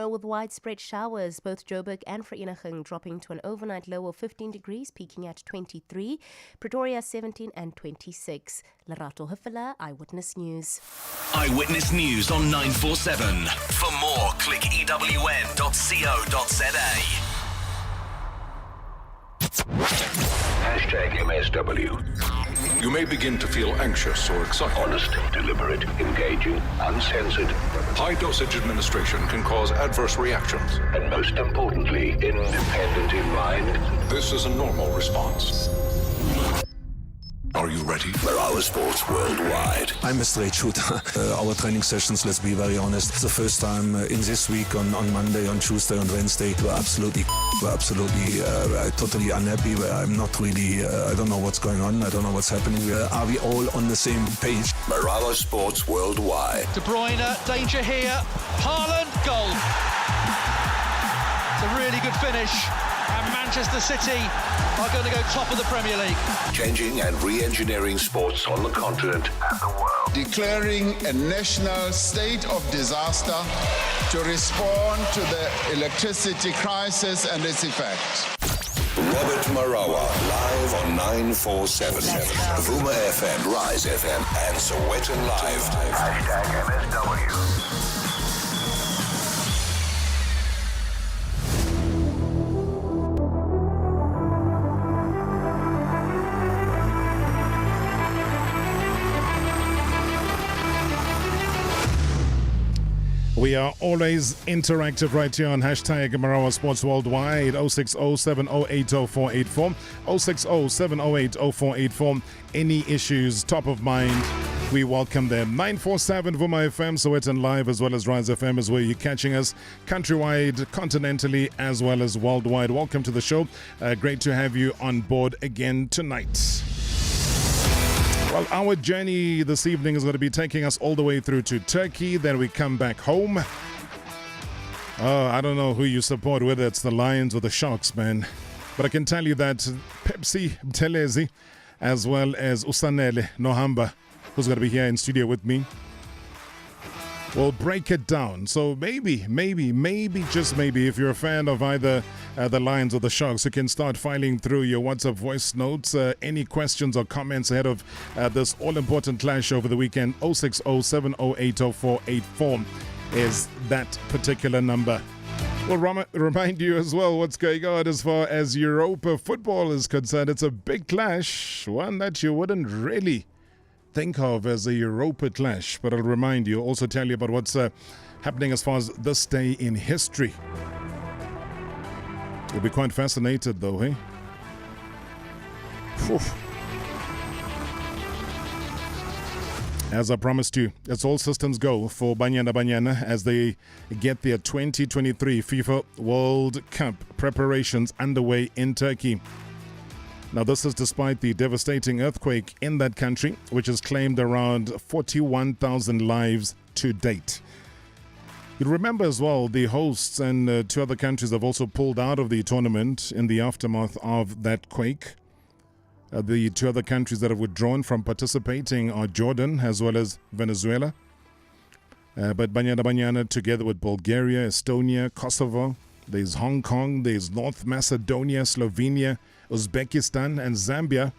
tomorrow with widespread showers. Both Joburg and Vereeniging dropping to an overnight low of 15 degrees, peaking at 23. Pretoria 17 and 26. Lerato Hifela, Eyewitness News. Eyewitness News on 947. For more, click ewn.co.za. #MSW. You may begin to feel anxious or excited. Honest, deliberate, engaging, uncensored. High-dosage administration can cause adverse reactions. And most importantly, independent in mind. This is a normal response. Are you ready? Marawa Sports Worldwide. I'm a straight shooter. Our training sessions, let's be very honest, it's the first time in this week on Monday, on Tuesday, on Wednesday, we're absolutely totally unhappy. I'm not really, I don't know what's going on. I don't know what's happening. Are we all on the same page? Marawa Sports Worldwide. De Bruyne, danger here. Haaland, goal. It's a really good finish. And Manchester City are going to go top of the Premier League. Changing and re-engineering sports on the continent and the world. Declaring a national state of disaster to respond to the electricity crisis and its effects. Robert Marawa, live on 947. Vuma FM, Rise FM, and Sowetan Live. #MSW. We are always interactive right here on #Marawa Sports Worldwide. 060-708-0484 060-708-0484. Any issues top of mind, we welcome them. 947 Vuma FM, Sowetan Live, as well as Rise FM is where you're catching us countrywide, continentally, as well as worldwide. Welcome to the show. Great to have you on board again tonight. Well, our journey this evening is going to be taking us all the way through to Turkey. Then we come back home. I don't know who you support, whether it's the Lions or the Sharks, man. But I can tell you that Phepsi Buthelezi, as well as Sanele Nohamba, who's going to be here in studio with me, will break it down. So maybe, just maybe, if you're a fan of either the Lions or the Sharks, you can start filing through your WhatsApp voice notes. Any questions or comments ahead of this all-important clash over the weekend? 060-708-0484 is that particular number. We'll remind you as well what's going on as far as Europa football is concerned. It's a big clash, one that you wouldn't really think of as a Europa clash, but I'll remind you, also tell you about what's happening as far as this day in history. You'll be quite fascinated though, eh? Whew. As I promised you, it's all systems go for Banyana as they get their 2023 FIFA World Cup preparations underway in Turkey. Now, this is despite the devastating earthquake in that country, which has claimed around 41,000 lives to date. You remember as well, the hosts and two other countries have also pulled out of the tournament in the aftermath of that quake. The two other countries that have withdrawn from participating are Jordan as well as Venezuela. But Banyana, together with Bulgaria, Estonia, Kosovo, there's Hong Kong, there's North Macedonia, Slovenia, Uzbekistan and Zambia,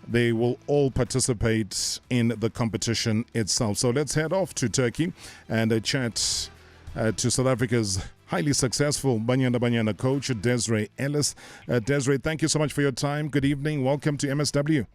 they will all participate in the competition itself. So let's head off to Turkey and chat to South Africa's highly successful Banyana coach, Desiree Ellis. Desiree, thank you so much for your time. Good evening. Welcome to MSW.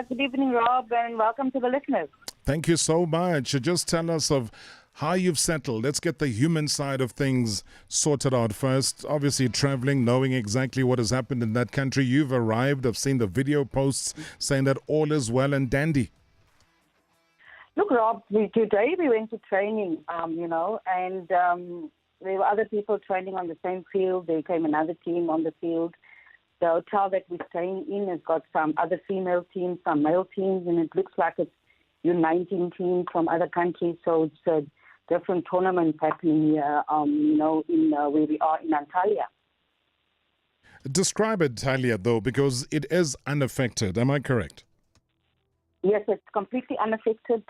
Good evening, Rob, and welcome to the listeners. Thank you so much. Just tell us of how you've settled. Let's get the human side of things sorted out first. Obviously, traveling, knowing exactly what has happened in that country. You've arrived. I've seen the video posts saying that all is well and dandy. Look, Rob, today we went to training, and there were other people training on the same field. There came another team on the field. The hotel that we're staying in has got some other female teams, some male teams, and it looks like it's U19 teams from other countries. So it's a different tournaments happening here, in where we are in Antalya. Describe Antalya, though, because it is unaffected. Am I correct? Yes, it's completely unaffected.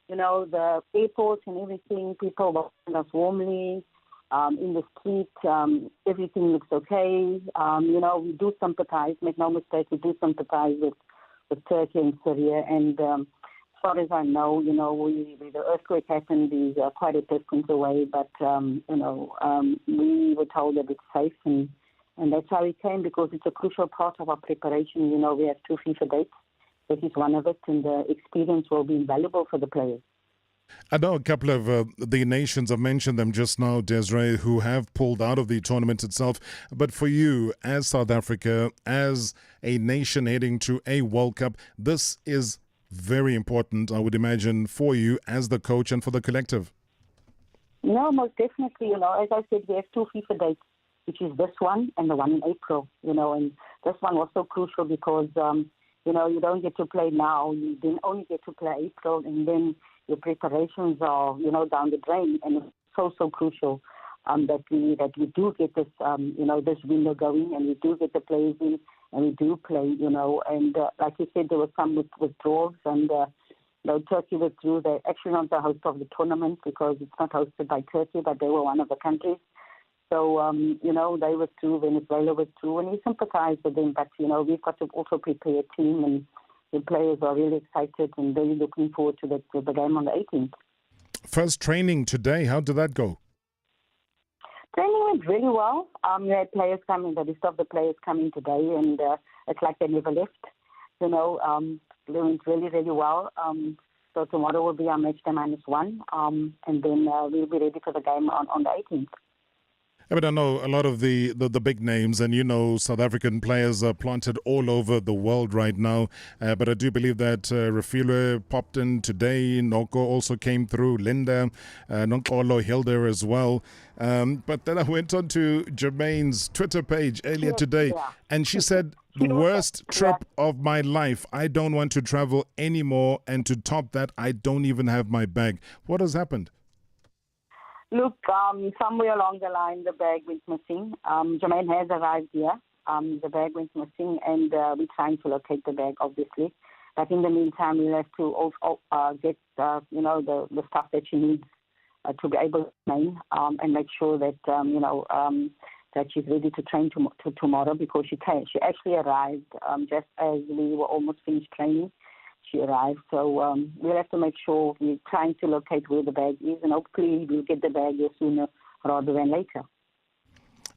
the airports and everything, people welcomed us warmly. In the street, everything looks okay. We do sympathize, make no mistake, we do sympathize with Turkey and Syria. And as far as I know, the earthquake happened is quite a distance away, but, we were told that it's safe, and that's how we came, because it's a crucial part of our preparation. We have 2 FIFA dates. This is one of it, and the experience will be invaluable for the players. I know a couple of the nations, I've mentioned them just now, Desiree, who have pulled out of the tournament itself. But for you, as South Africa, as a nation heading to a World Cup, this is very important, I would imagine, for you as the coach and for the collective. No, most definitely. As I said, we have 2 FIFA dates, which is this one and the one in April, and this one was so crucial because, you don't get to play now. You then only get to play April, and then your preparations are, down the drain, and it's so crucial that we do get this, this window going, and we do get the players in, and we do play, and like you said, there were some withdrawals, and Turkey withdrew. They're actually not the host of the tournament because it's not hosted by Turkey, but they were one of the countries. So, they withdrew, Venezuela withdrew, and we sympathize with them, but, we've got to also prepare a team, and the players are really excited and really looking forward to the game on the 18th. First training today, how did that go? Training went really well. We had players coming, the list of the players coming today, and it's like they never left. They went really, really well. So tomorrow will be our match day -1, and then we'll be ready for the game on the 18th. But I know a lot of the big names, and South African players are planted all over the world right now. But I do believe that Refilwe popped in today. Noko also came through. Linda, Nonkolo, Hilda as well. But then I went on to Jermaine's Twitter page earlier today, and she said, the worst trip of my life. I don't want to travel anymore. And to top that, I don't even have my bag. What has happened? Look, somewhere along the line, the bag went missing. Jermaine has arrived here. The bag went missing, and we're trying to locate the bag, obviously. But in the meantime, we'll have to also get, the stuff that she needs to be able to train and make sure that, that she's ready to train tomorrow, because she actually arrived just as we were almost finished training. She arrived, so we'll have to make sure we're trying to locate where the bag is, and hopefully we'll get the bag here sooner rather than later.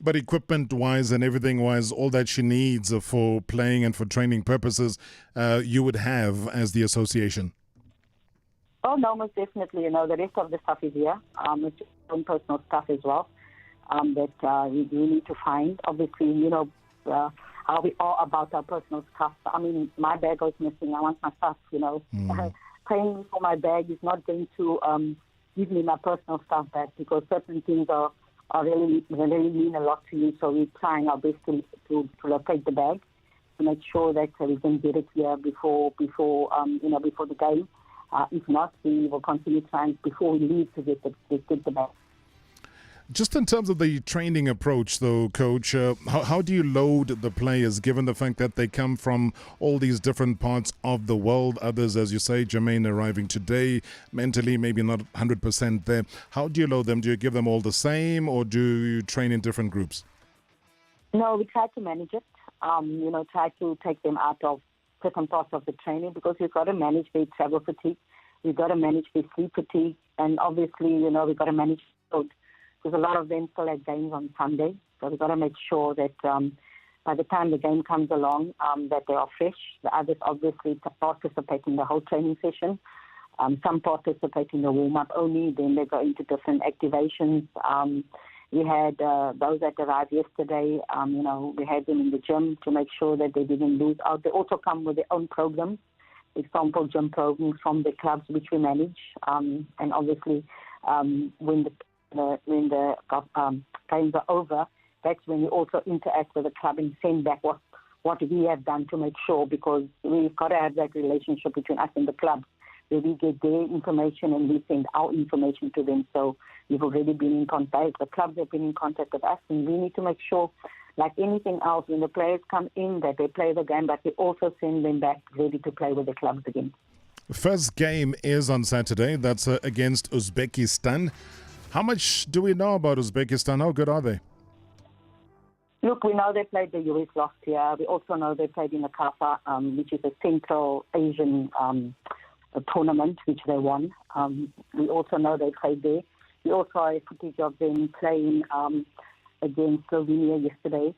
But equipment-wise and everything-wise, all that she needs for playing and for training purposes, you would have as the association? Oh, no, most definitely. The rest of the stuff is here. It's just own personal stuff as well that we need to find. Obviously, how we are about our personal stuff. I mean, my bag was missing. I want my stuff, Paying for my bag is not going to give me my personal stuff back, because certain things are really mean a lot to you. So we're trying our best to locate the bag, to make sure that we can get it here before the game. If not, we will continue trying before we leave to get the bag. Just in terms of the training approach, though, Coach, how do you load the players, given the fact that they come from all these different parts of the world? Others, as you say, Jermaine arriving today, mentally maybe not 100% there. How do you load them? Do you give them all the same, or do you train in different groups? No, we try to manage it. Try to take them out of certain parts of the training, because we've got to manage their travel fatigue. We've got to manage their sleep fatigue. And obviously, we've got to manage load. Because a lot of them still have games on Sunday. So we've got to make sure that by the time the game comes along, that they are fresh. The others obviously participate in the whole training session. Some participate in the warm-up only. Then they go into different activations. We had those that arrived yesterday. We had them in the gym to make sure that they didn't lose out. They also come with their own programs, example gym programs from the clubs which we manage. And obviously, when the games are over, that's when we also interact with the club and send back what we have done to make sure, because we've got to have that relationship between us and the club, where we get their information and we send our information to them. So we've already been in contact. The clubs have been in contact with us, and we need to make sure, like anything else, when the players come in, that they play the game, but we also send them back ready to play with the clubs again. First game is on Saturday. That's against Uzbekistan. How much do we know about Uzbekistan? How good are they? Look, we know they played the US last year. We also know they played in the CAFA, which is a Central Asian tournament, which they won. We also know they played there. We also have footage of them playing against Slovenia yesterday,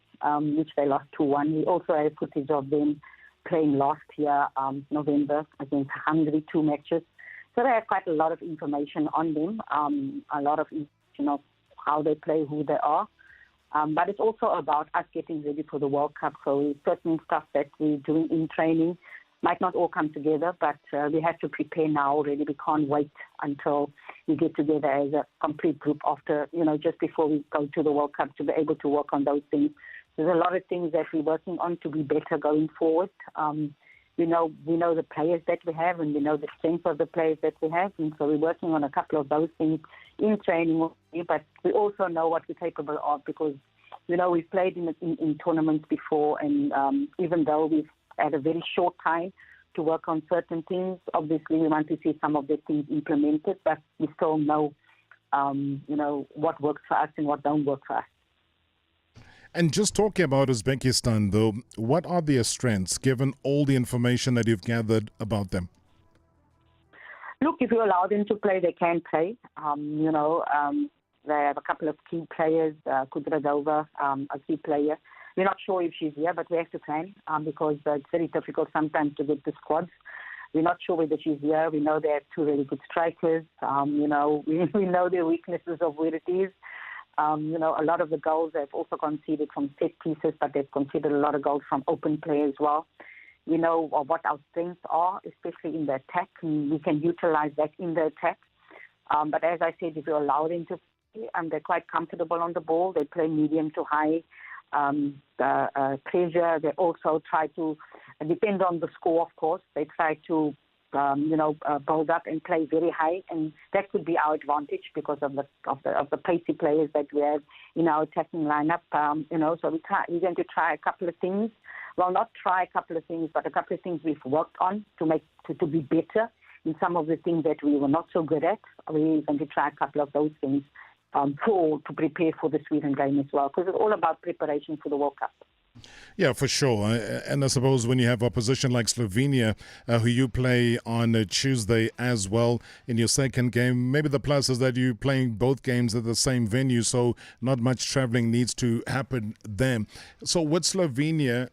which they lost 2-1. We also have footage of them playing last year, November, against Hungary, 2 matches. So they have quite a lot of information on them, a lot of information of how they play, who they are. But it's also about us getting ready for the World Cup. So certain stuff that we're doing in training might not all come together, but we have to prepare now already. We can't wait until we get together as a complete group after, just before we go to the World Cup to be able to work on those things. There's a lot of things that we're working on to be better going forward. We know the players that we have, and we know the strength of the players that we have, and so we're working on a couple of those things in training. But we also know what we're capable of because, we've played in tournaments before, and even though we've had a very short time to work on certain things, obviously we want to see some of the things implemented, but we still know, what works for us and what don't work for us. And just talking about Uzbekistan, though, what are their strengths, given all the information that you've gathered about them? Look, if you allow them to play, they can play. They have a couple of key players, Kudradova, a key player. We're not sure if she's here, but we have to plan because it's very difficult sometimes to get the squads. We're not sure whether she's here. We know they have 2 really good strikers. We know their weaknesses of where it is. A lot of the goals they've also conceded from set pieces, but they've conceded a lot of goals from open play as well. We know what our strengths are, especially in the attack, and we can utilize that in the attack. But as I said, if you allow them to play, they're quite comfortable on the ball. They play medium to high pressure. They also try to depend on the score, of course. They try to build up and play very high, and that could be our advantage because of the pacey players that we have in our attacking lineup. So we're going to try a couple of things. Well, not try a couple of things, but a couple of things we've worked on to be better in some of the things that we were not so good at. We're going to try a couple of those things to prepare for the Sweden game as well, because it's all about preparation for the World Cup. Yeah, for sure. And I suppose when you have opposition like Slovenia, who you play on Tuesday as well in your second game, maybe the plus is that you're playing both games at the same venue, so not much traveling needs to happen then. So with Slovenia,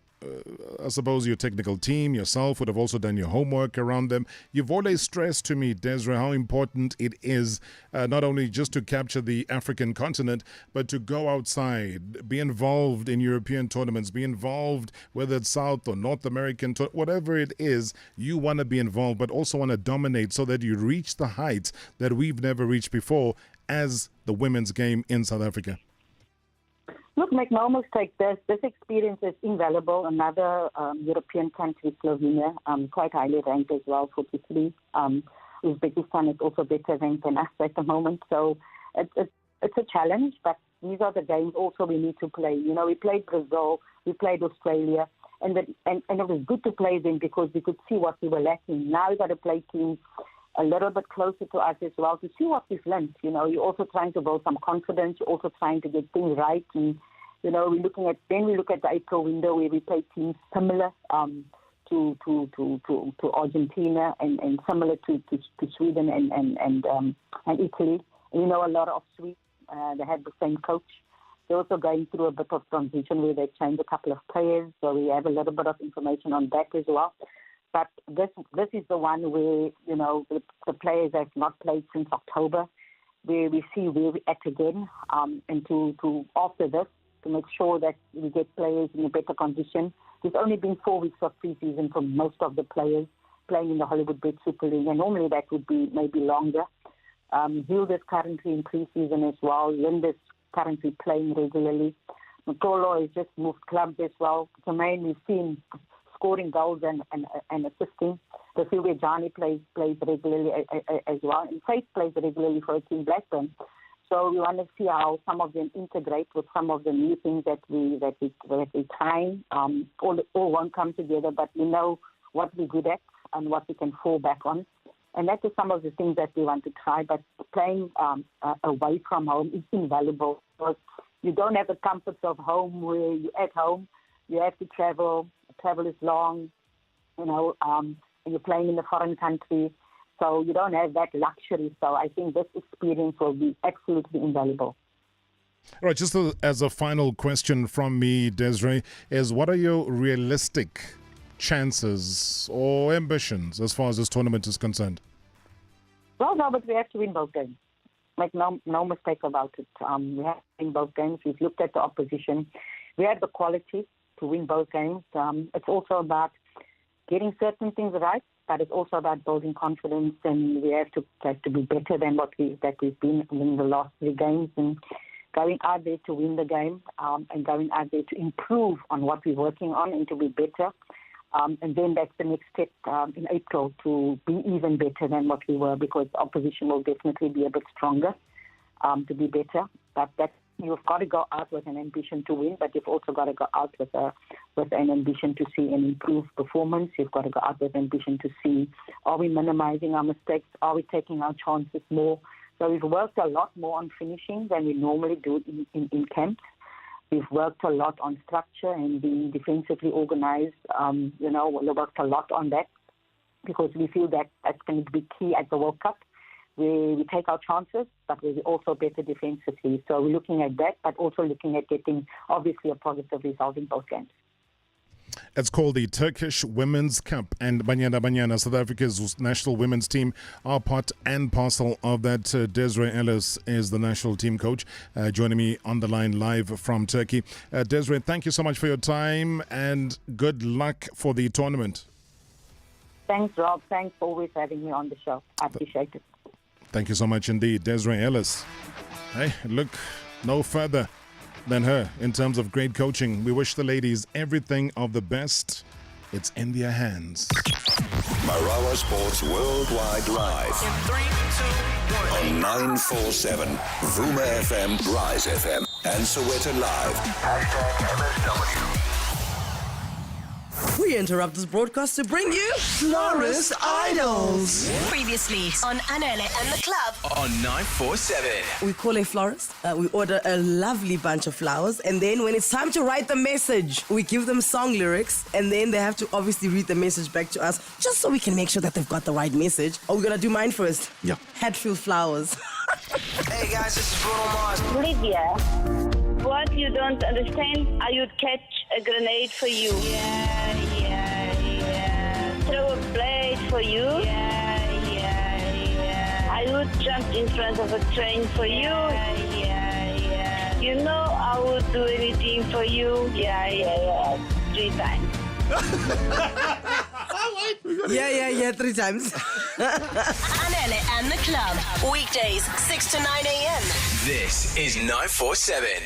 I suppose your technical team, yourself, would have also done your homework around them. You've always stressed to me, Desiree, how important it is not only just to capture the African continent, but to go outside, be involved in European tournaments, be involved, whether it's South or North American, whatever it is, you want to be involved, but also want to dominate so that you reach the heights that we've never reached before as the women's game in South Africa. Look, make no mistake, this experience is invaluable. Another European country, Slovenia, quite highly ranked as well, 43. Uzbekistan is also better ranked than us at the moment. So it's a challenge, but these are the games also we need to play. We played Brazil, we played Australia, and it was good to play them because we could see what we were lacking. Now we've got to play teams a little bit closer to us as well to see what we've learned. You're also trying to build some confidence. You're also trying to get things right. And, we look at the April window where we play teams similar to Argentina and similar to Sweden and Italy. And a lot of Swedes, they had the same coach. They're also going through a bit of transition where they changed a couple of players. So we have a little bit of information on that as well. But this is the one where, the players have not played since October, where we see where we're at again, and to after this, to make sure that we get players in a better condition. There's only been 4 weeks of pre-season for most of the players playing in the Hollywood Bet Super League, and normally that would be maybe longer. Hilda's currently in pre-season as well. Linda's currently playing regularly. Mokolo has just moved clubs as well. Jermaine, we've seen scoring goals and assisting. The Sylvia Jani plays regularly as well. And Faith plays regularly for Team Blackburn. So we want to see how some of them integrate with some of the new things that we're trying. All won't come together, but we know what we're good at. and what we can fall back on. And that is some of the things that we want to try. But playing away from home is invaluable because you don't have the comforts of home where you're at home. You have to travel. Travel is long, and you're playing in a foreign country. So you don't have that luxury. So I think this experience will be absolutely invaluable. All right, just as a final question from me, Desiree, is what are your realistic chances or ambitions as far as this tournament is concerned? Well, Robert, we have to win both games. Make no mistake about it. We have to win both games. We've looked at the opposition. We have the quality to win both games. It's also about getting certain things right, but it's also about building confidence, and we have to be better than what we've been in the last 3 games, and going out there to win the game, and going out there to improve on what we're working on and to be better. And then that's the next step in April to be even better than what we were, because the opposition will definitely be a bit stronger to be better. But you've got to go out with an ambition to win, but you've also got to go out with an ambition to see an improved performance. You've got to go out with ambition to see, are we minimizing our mistakes? Are we taking our chances more? So we've worked a lot more on finishing than we normally do in camps. We've worked a lot on structure and being defensively organized. We worked a lot on that because we feel that that's going to be key at the World Cup, where we take our chances, but we're also better defensively. So we're looking at that, but also looking at getting, obviously, a positive result in both games. It's called the Turkish Women's Cup, and Banyana Banyana, South Africa's national women's team, are part and parcel of that. Desiree Ellis is the national team coach, joining me on the line live from Turkey. Desiree, thank you so much for your time and good luck for the tournament. Thanks, Rob. Thanks for always having me on the show. I appreciate it. Thank you so much indeed, Desiree Ellis. Hey, look no further than her in terms of great coaching. We wish the ladies everything of the best. It's in their hands. Marawa Sports Worldwide Live. In 3, 2, 1. On 947, Vuma FM, Rise FM, and Soweto Live. #MSW. We interrupt this broadcast to bring you Florist Idols. Previously on Sanele and the Club On 947. We call a florist, we order a lovely bunch of flowers, and then when it's time to write the message, we give them song lyrics, and then they have to obviously read the message back to us, just so we can make sure that they've got the right message. Are we going to do mine first? Yeah. Hatfield Flowers. Hey guys, this is Bruno Mars. Lydia, what you don't understand, I would catch a grenade for you. Yeah. Throw a blade for you. Yeah. I would jump in front of a train for you. Yeah. You know I would do anything for you. Yeah. 3 times. Yeah, 3 times. Sanele and the Club. Weekdays, 6 to 9 a.m. This is 947.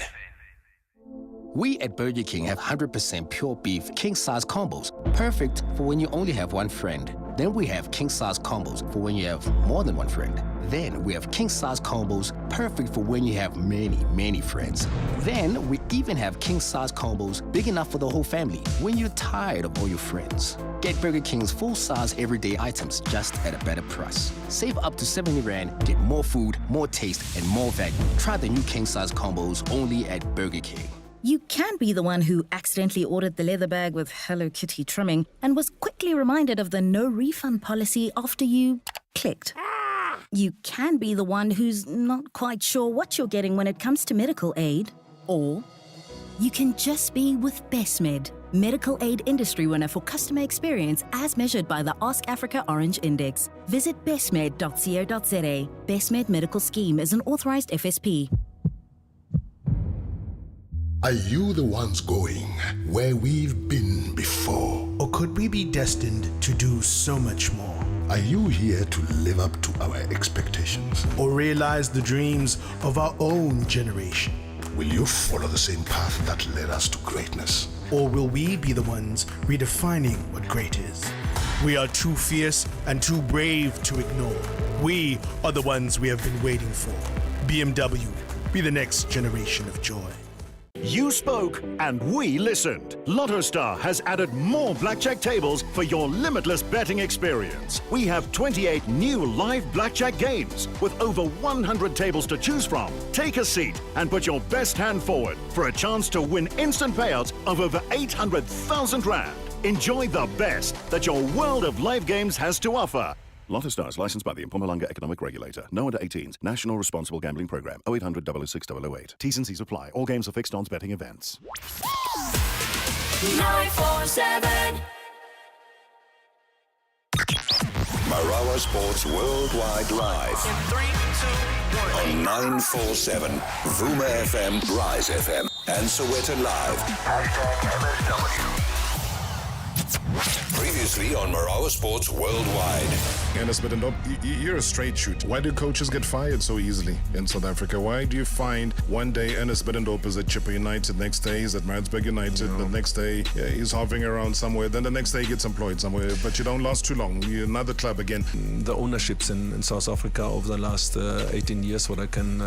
We at Burger King have 100% pure beef king-size combos, perfect for when you only have one friend. Then we have king-size combos for when you have more than one friend. Then we have king-size combos, perfect for when you have many, many friends. Then we even have king-size combos big enough for the whole family when you're tired of all your friends. Get Burger King's full-size everyday items just at a better price. Save up to 70 Rand, get more food, more taste, and more value. Try the new king-size combos only at Burger King. You can be the one who accidentally ordered the leather bag with Hello Kitty trimming and was quickly reminded of the no refund policy after you clicked. You can be the one who's not quite sure what you're getting when it comes to medical aid. Or you can just be with BestMed, medical aid industry winner for customer experience as measured by the Ask Africa Orange Index. Visit bestmed.co.za. BestMed Medical Scheme is an authorized FSP. Are you the ones going where we've been before? Or could we be destined to do so much more? Are you here to live up to our expectations? Or realize the dreams of our own generation? Will you follow the same path that led us to greatness? Or will we be the ones redefining what great is? We are too fierce and too brave to ignore. We are the ones we have been waiting for. BMW, be the next generation of joy. You spoke and we listened. LottoStar has added more blackjack tables for your limitless betting experience. We have 28 new live blackjack games with over 100 tables to choose from. Take a seat and put your best hand forward for a chance to win instant payouts of over 800,000 Rand. Enjoy the best that your world of live games has to offer. LottoStar is licensed by the Mpumalanga Economic Regulator. No under 18s. National Responsible Gambling Program. 0800 006 008. T's and C's apply. All games are fixed odds betting events. 947. Marawa Sports Worldwide Live. In 3, 2, 1. On 947, Vuma FM, Rise FM, and Sowetan Live. #MSW. Previously on Marawa Sports Worldwide. Ernest Biddendorp, you're a straight shoot. Why do coaches get fired so easily in South Africa? Why do you find one day Ernest Biddendorp is at Chipper United, next day he's at Maritzburg United, the next day he's hovering around somewhere, then the next day he gets employed somewhere, but you don't last too long. You're another club again. The ownerships in South Africa over the last 18 years, what I can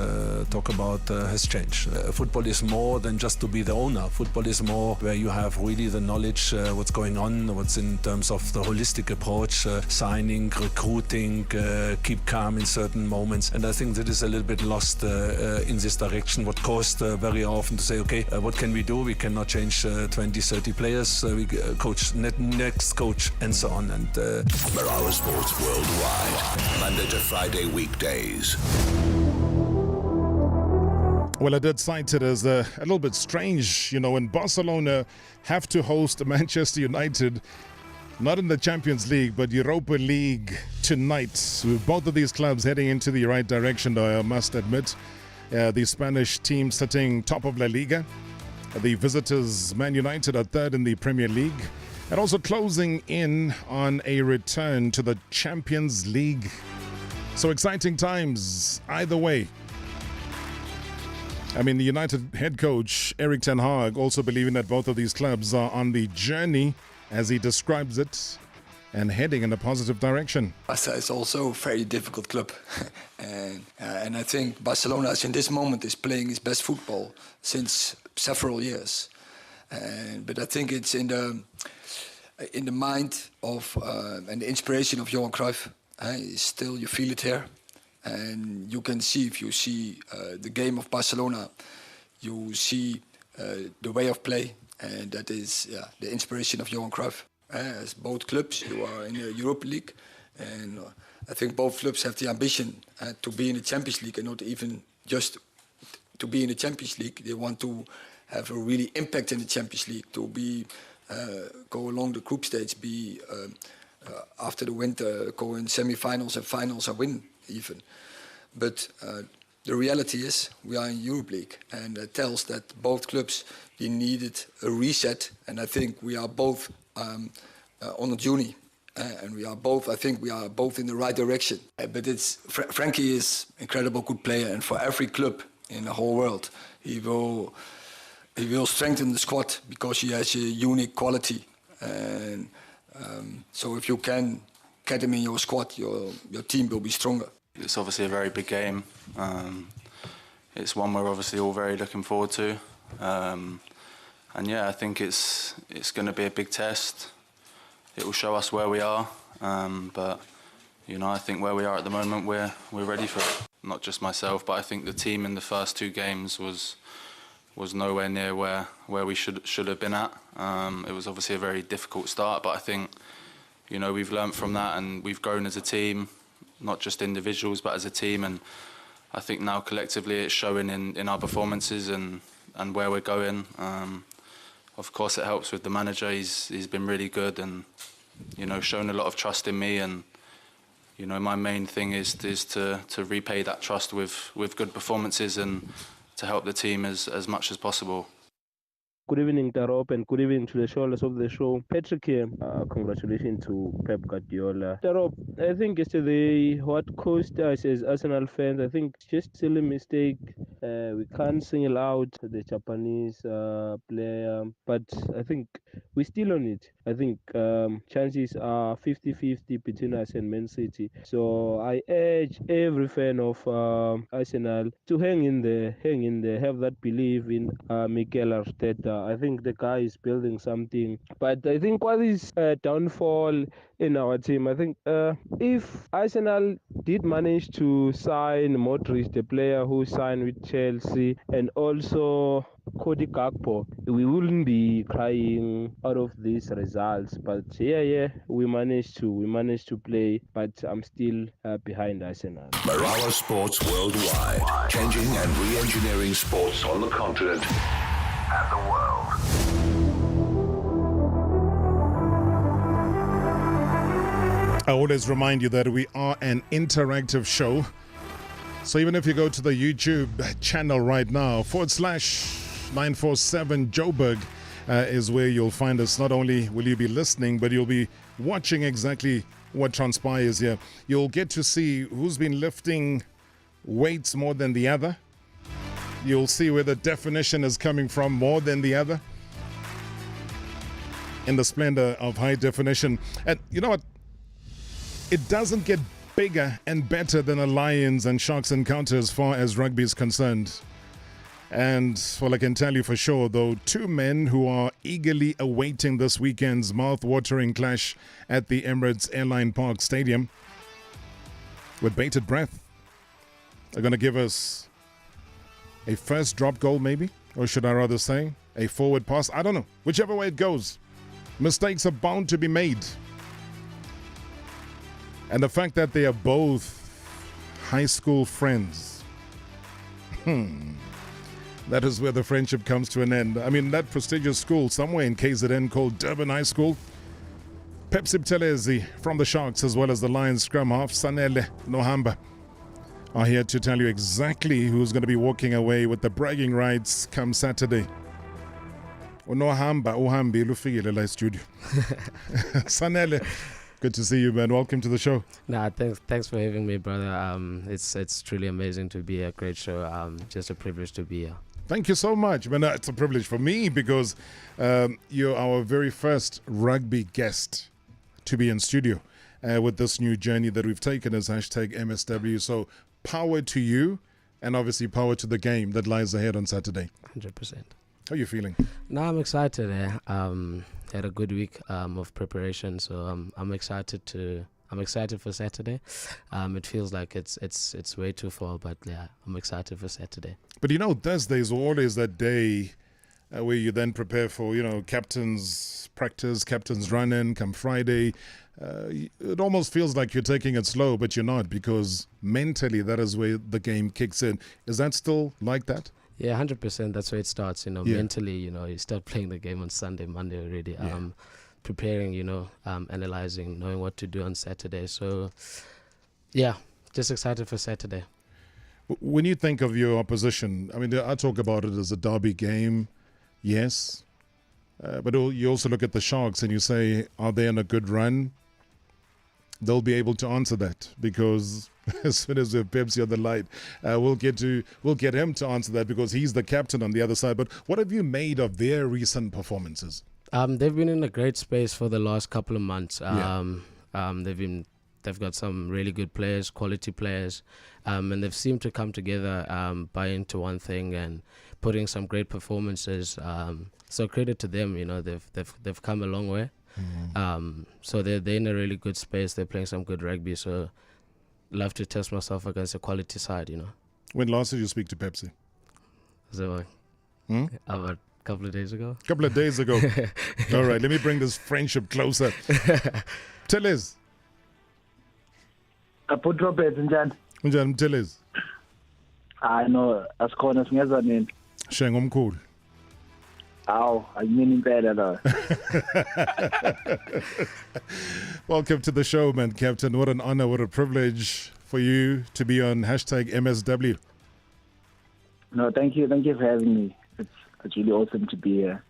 talk about, has changed. Football is more than just to be the owner. Football is more where you have really the knowledge, what's going on, what's in terms of the holistic approach, signing, recruiting, keep calm in certain moments. And I think that is a little bit lost in this direction, what caused very often to say, okay, what can we do? We cannot change 20, 30 players. We coach, next coach, and so on. And Marawa Sports Worldwide, Monday to Friday weekdays. Well, I did cite it as a little bit strange, when Barcelona have to host Manchester United, not in the Champions League, but Europa League tonight. With both of these clubs heading into the right direction, though, I must admit. The Spanish team sitting top of La Liga. The visitors, Man United, are third in the Premier League. And also closing in on a return to the Champions League. So exciting times either way. I mean, the United head coach, Erik ten Hag, also believing that both of these clubs are on the journey, as he describes it, and heading in a positive direction. Barca is also a very difficult club. and I think Barcelona, in this moment, is playing its best football since several years. But I think it's in the mind of and the inspiration of Johan Cruyff. Still, you feel it here. And you can see, if you see the game of Barcelona, you see the way of play, and that is the inspiration of Johan Cruyff. As both clubs, you are in the Europa League, and I think both clubs have the ambition to be in the Champions League, and not even just to be in the Champions League. They want to have a really impact in the Champions League, to be go along the group stage, be after the winter, go in semi-finals and finals and win even. But the reality is we are in Europa League, and it tells that both clubs, they needed a reset, and I think we are both on a journey, and I think we are both in the right direction. But Frankie is an incredible good player, and for every club in the whole world, he will strengthen the squad because he has a unique quality. And so if you can get him in your squad, your team will be stronger. It's obviously a very big game. It's one we're obviously all very looking forward to. And I think it's going to be a big test. It will show us where we are. But I think where we are at the moment, we're ready for it. Not just myself, but I think the team in the first two games was nowhere near where we should have been at. It was obviously a very difficult start, but I think we've learnt from that, and we've grown as a team, not just individuals, but as a team. And I think now collectively it's showing in our performances and where we're going. Of course, it helps with the manager. He's been really good and shown a lot of trust in me. And my main thing is to repay that trust with good performances and to help the team as much as possible. Good evening, Tarop, and good evening to the shoulders of the show. Patrick here. Congratulations to Pep Guardiola. Tarop, I think yesterday what cost us as Arsenal fans, I think just silly mistake. We can't single out the Japanese player, but I think we're still on it. I think chances are 50-50 between us and Man City. So I urge every fan of Arsenal to hang in there, have that belief in Mikel Arteta. I think the guy is building something. But I think what is downfall in our team, I think if Arsenal did manage to sign Modric, the player who signed with Chelsea, and also Cody Gakpo, we wouldn't be crying out of these results. But we managed to play, but I'm still behind Arsenal. Marawa Sports Worldwide, changing and re-engineering sports on the continent and the world. I always remind you that we are an interactive show. So even if you go to the YouTube channel right now, /947 Joburg is where you'll find us. Not only will you be listening, but you'll be watching exactly what transpires here. You'll get to see who's been lifting weights more than the other. You'll see where the definition is coming from more than the other. In the splendor of high definition. And you know what? It doesn't get bigger and better than a Lions and Sharks encounter as far as rugby is concerned. And, well, I can tell you for sure, though, two men who are eagerly awaiting this weekend's mouth-watering clash at the Emirates Airline Park Stadium with bated breath are going to give us a first drop goal, maybe, or should I rather say a forward pass. I don't know. Whichever way it goes, mistakes are bound to be made. And the fact that they are both high school friends, that is where the friendship comes to an end. I mean, that prestigious school somewhere in KZN called Durban High School. Phepsi Buthelezi from the Sharks, as well as the Lions scrum half, Sanele Nohamba, are here to tell you exactly who's going to be walking away with the bragging rights come Saturday. Nohamba, uhambi lufikile la studio. Sanele, good to see you, man. Welcome to the show. Nah, thanks for having me, brother. It's truly amazing to be a great show. Just a privilege to be here. Thank you so much, man. It's a privilege for me because you're our very first rugby guest to be in studio with this new journey that we've taken as #MSW. So power to you, and obviously power to the game that lies ahead on Saturday. 100%. How are you feeling? No, I'm excited. Had a good week of preparation, so I'm excited for Saturday. It feels like it's way too far, but yeah, I'm excited for Saturday. But you know, Thursdays are always that day where you then prepare for, captain's practice, captain's run-in. Come Friday, it almost feels like you're taking it slow, but you're not, because mentally that is where the game kicks in. Is that still like that? Yeah, 100%. That's where it starts. Mentally, you start playing the game on Sunday, Monday already. Preparing, analyzing, knowing what to do on Saturday. So, yeah, just excited for Saturday. When you think of your opposition, I mean, I talk about it as a derby game, yes. But you also look at the Sharks and you say, are they on a good run? They'll be able to answer that, because as soon as we have Phepsi on the line, we'll get him to answer that, because he's the captain on the other side. But what have you made of their recent performances? They've been in a great space for the last couple of months. They've got some really good players, quality players, and they've seemed to come together, buy into one thing, and putting some great performances. So credit to them. They've come a long way. So they're in a really good space. They're playing some good rugby. So love to test myself against a quality side. When last did you speak to Phepsi? So about a couple of days ago. Couple of days ago. All right, let me bring this friendship closer. Tell us. Put Robert Njani tell us. I know asikhona singeza nini. Shengo omkhulu. Aw, ayimini impela la. Welcome to the show, man, Captain. What an honor, what a privilege for you to be on #MSW. No, thank you for having me. It's really awesome to be here.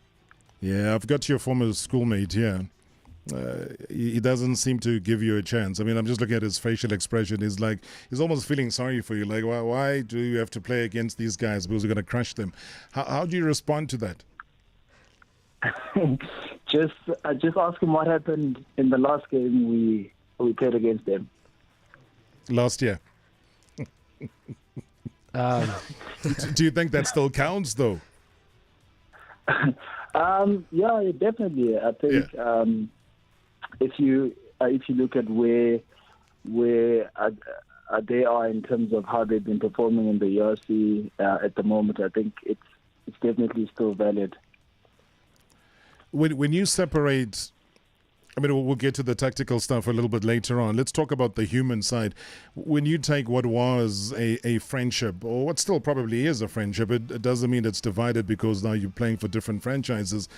Yeah, I've got your former schoolmate here. He doesn't seem to give you a chance. I mean, I'm just looking at his facial expression. He's almost feeling sorry for you. Like, why do you have to play against these guys? Because we're going to crush them. How do you respond to that? Just ask him what happened in the last game we played against them. Last year. Do you think that still counts, though? Yeah, definitely. I think if you look at where they are in terms of how they've been performing in the ERC at the moment, I think it's definitely still valid. When you separate, I mean, we'll get to the tactical stuff a little bit later on. Let's talk about the human side. When you take what was a friendship, or what still probably is a friendship, it doesn't mean it's divided because now you're playing for different franchises.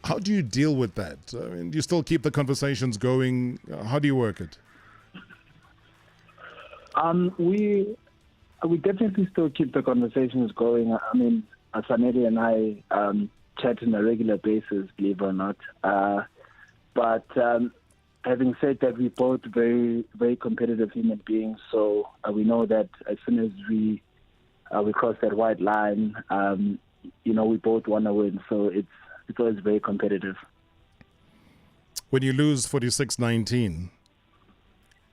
How do you deal with that? I mean, do you still keep the conversations going? How do you work it? We definitely still keep the conversations going. I mean, Sanele and I chat on a regular basis, believe it or not. But having said that, we're both very, very competitive human beings. So we know that as soon as we cross that white line, we both want to win. So it's always very competitive. When you lose 46-19,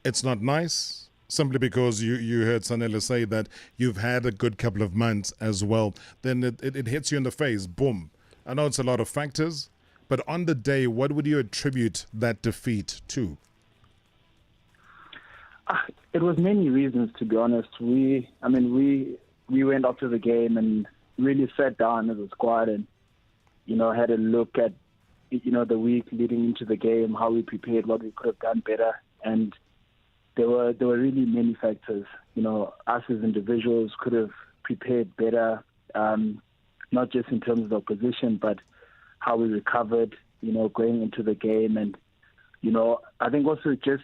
it's not nice, simply because you heard Sanele say that you've had a good couple of months as well. Then it hits you in the face, boom. I know it's a lot of factors, but on the day, what would you attribute that defeat to? It was many reasons, to be honest. We went after the game and really sat down as a squad and, had a look at, the week leading into the game, how we prepared, what we could have done better. And there were really many factors. Us as individuals could have prepared better, not just in terms of our position, but how we recovered, going into the game. And, I think also just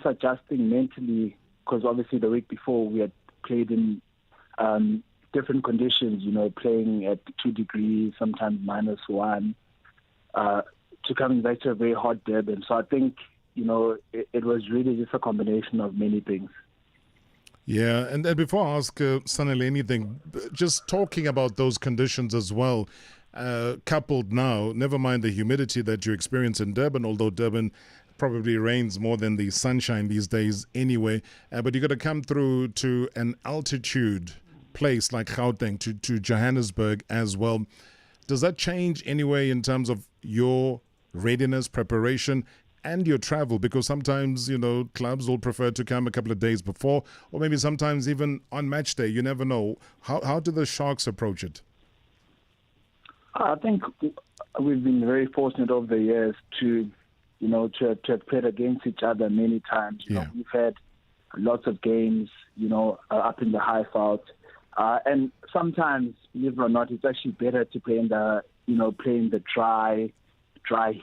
adjusting mentally, because obviously the week before we had played in different conditions, playing at 2 degrees, sometimes -1, to coming back to a very hot Durban. So I think, it was really just a combination of many things. Yeah, and before I ask Sanele anything, just talking about those conditions as well, coupled now, never mind the humidity that you experience in Durban, although Durban probably rains more than the sunshine these days anyway, but you got to come through to an altitude place like Gauteng, to Johannesburg as well. Does that change anyway in terms of your readiness, preparation, and your travel? Because sometimes, clubs will prefer to come a couple of days before, or maybe sometimes even on match day. You never know. How do the Sharks approach it? I think we've been very fortunate over the years to have played against each other many times. We've had lots of games, up in the high veld. And sometimes, believe it or not, it's actually better to play in the dry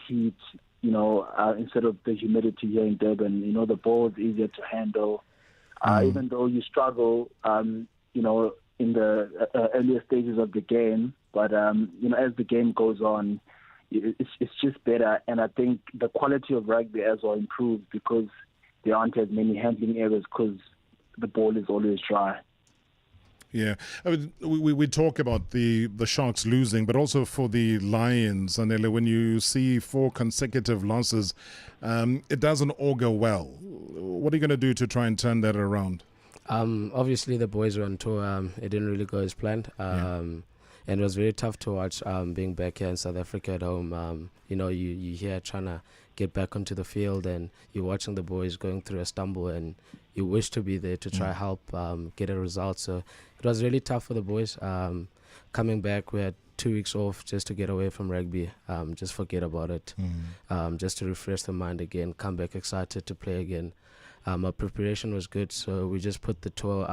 heat, instead of the humidity here in Durban. The ball is easier to handle, even though you struggle, in the earlier stages of the game. But, as the game goes on, it's just better. And I think the quality of rugby as well improves because there aren't as many handling errors because the ball is always dry. Yeah, I mean, we talk about the Sharks losing, but also for the Lions, Sanele, when you see 4 consecutive losses, it doesn't augur well. What are you going to do to try and turn that around? Obviously, the boys were on tour. It didn't really go as planned. And it was very tough to watch being back here in South Africa at home. You hear trying to get back onto the field and you're watching the boys going through a stumble and you wish to be there to try help get a result. So it was really tough for the boys. Coming back, we had 2 weeks off just to get away from rugby, just forget about it, just to refresh the mind again, come back excited to play again. Our preparation was good, so we just put the tour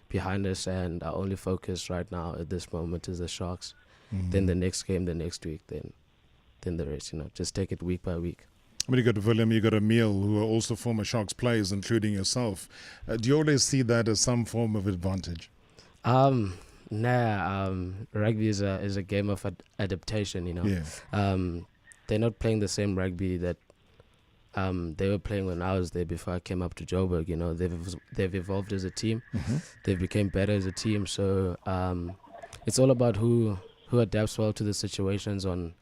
behind us, and our only focus right now at this moment is the Sharks. Then the next game, the next week, then the rest, just take it week by week. I mean, you got Willem, you got Emil, who are also former Sharks players, including yourself. Do you always see that as some form of advantage? Rugby is a game of adaptation, you know. Yeah. They're not playing the same rugby that they were playing when I was there before I came up to Joburg. You know, they've evolved as a team. Mm-hmm. They've become better as a team. So it's all about who adapts well to the situations on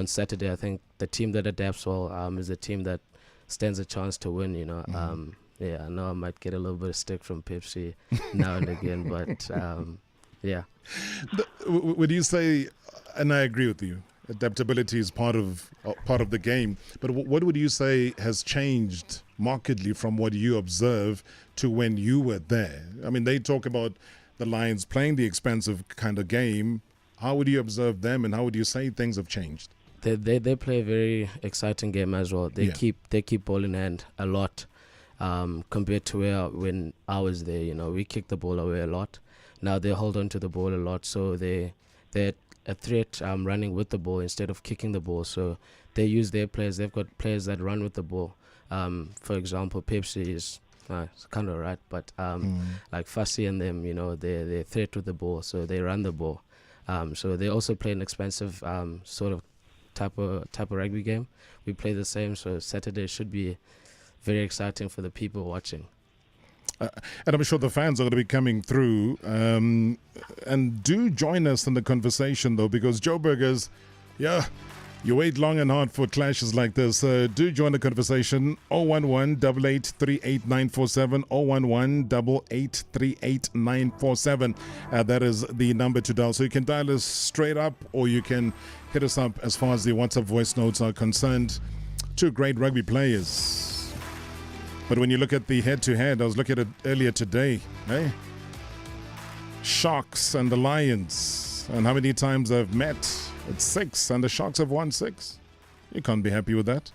Saturday. I think the team that adapts well is the team that stands a chance to win. You know. Mm-hmm. Yeah, I know I might get a little bit of stick from Phepsi now and again, but yeah. Would you say, and I agree with you, adaptability is part of the game, but what would you say has changed markedly from what you observe to when you were there? I mean, they talk about the Lions playing the expensive kind of game. How would you observe them, and how would you say things have changed? They play a very exciting game as well. They keep ball in hand a lot. Compared to when I was there, you know, we kick the ball away a lot. Now they hold on to the ball a lot, so they're a threat running with the ball instead of kicking the ball. So they use their players. They've got players that run with the ball. For example, Phepsi is kind of right, but like Fussy and them, you know, they're threat with the ball, so they run the ball. So they also play an expensive sort of type of rugby game. We play the same, so Saturday should be very exciting for the people watching. And I'm sure the fans are going to be coming through. And do join us in the conversation, though, because Joburgers, you wait long and hard for clashes like this. Do join the conversation. 011-8838-947, 011-8838-947. That is the number to dial. So you can dial us straight up, or you can hit us up as far as the WhatsApp voice notes are concerned. Two great rugby players. But when you look at the head-to-head, I was looking at it earlier today, Sharks and the Lions, and how many times they've met. It's 6, and the Sharks have won 6. You can't be happy with that.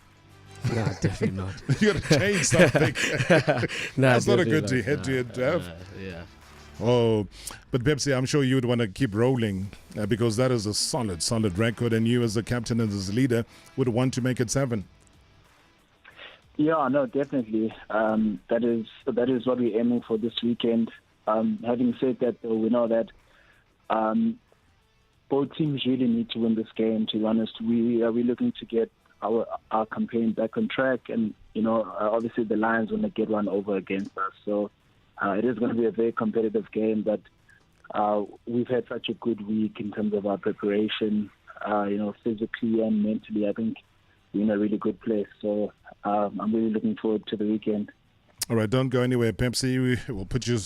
No, definitely not. You got to change something. That's not a good head-to-head to have. Yeah. Oh, but Phepsi, I'm sure you would want to keep rolling because that is a solid record, and you as the captain and as leader would want to make it 7. Yeah, no, definitely. That is what we're aiming for this weekend. Having said that, though, we know that both teams really need to win this game. To be honest, we're looking to get our campaign back on track, and obviously the Lions want to get one over against us. So it is going to be a very competitive game. But we've had such a good week in terms of our preparation. Physically and mentally, I think we're in a really good place. So I'm really looking forward to the weekend. All right, don't go anywhere, Phepsi. We'll put you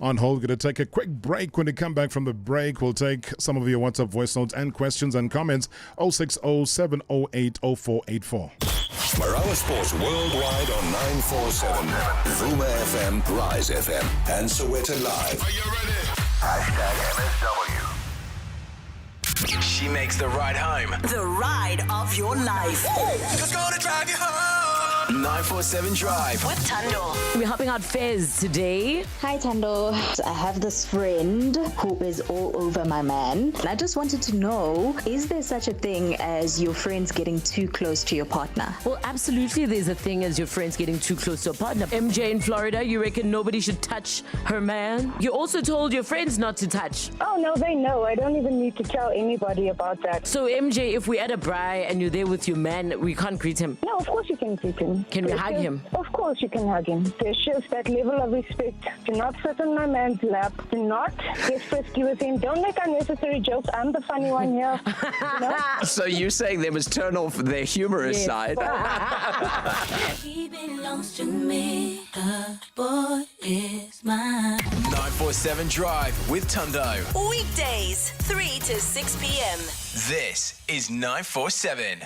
on hold. We're going to take a quick break. When we come back from the break, we'll take some of your WhatsApp voice notes and questions and comments. 060-708-0484. Marawa Sports worldwide on 947, Vuma FM, Rise FM, and Soweto Live. Are you ready? #MSW. She makes the ride home. The ride of your life. Just gonna drive you home. 947 Drive. With Tando. We're helping out Fez today. Hi, Tando. I have this friend who is all over my man. And I just wanted to know, is there such a thing as your friends getting too close to your partner? Well, absolutely there's a thing as your friends getting too close to a partner. MJ in Florida, you reckon nobody should touch her man? You also told your friends not to touch. Oh, no, they know. I don't even need to tell anybody about that. So, MJ, if we're at a braai and you're there with your man, we can't greet him? No, of course you can greet him. Can we hug him? Of course you can hug him. There's just that level of respect. Do not sit on my man's lap. Do not get frisky with him. Don't make unnecessary jokes. I'm the funny one here. So you're saying they must turn off their humorous side? He belongs to me. The boy is mine. 947 Drive with Tundo. Weekdays, 3 to 6 p.m. This is 947.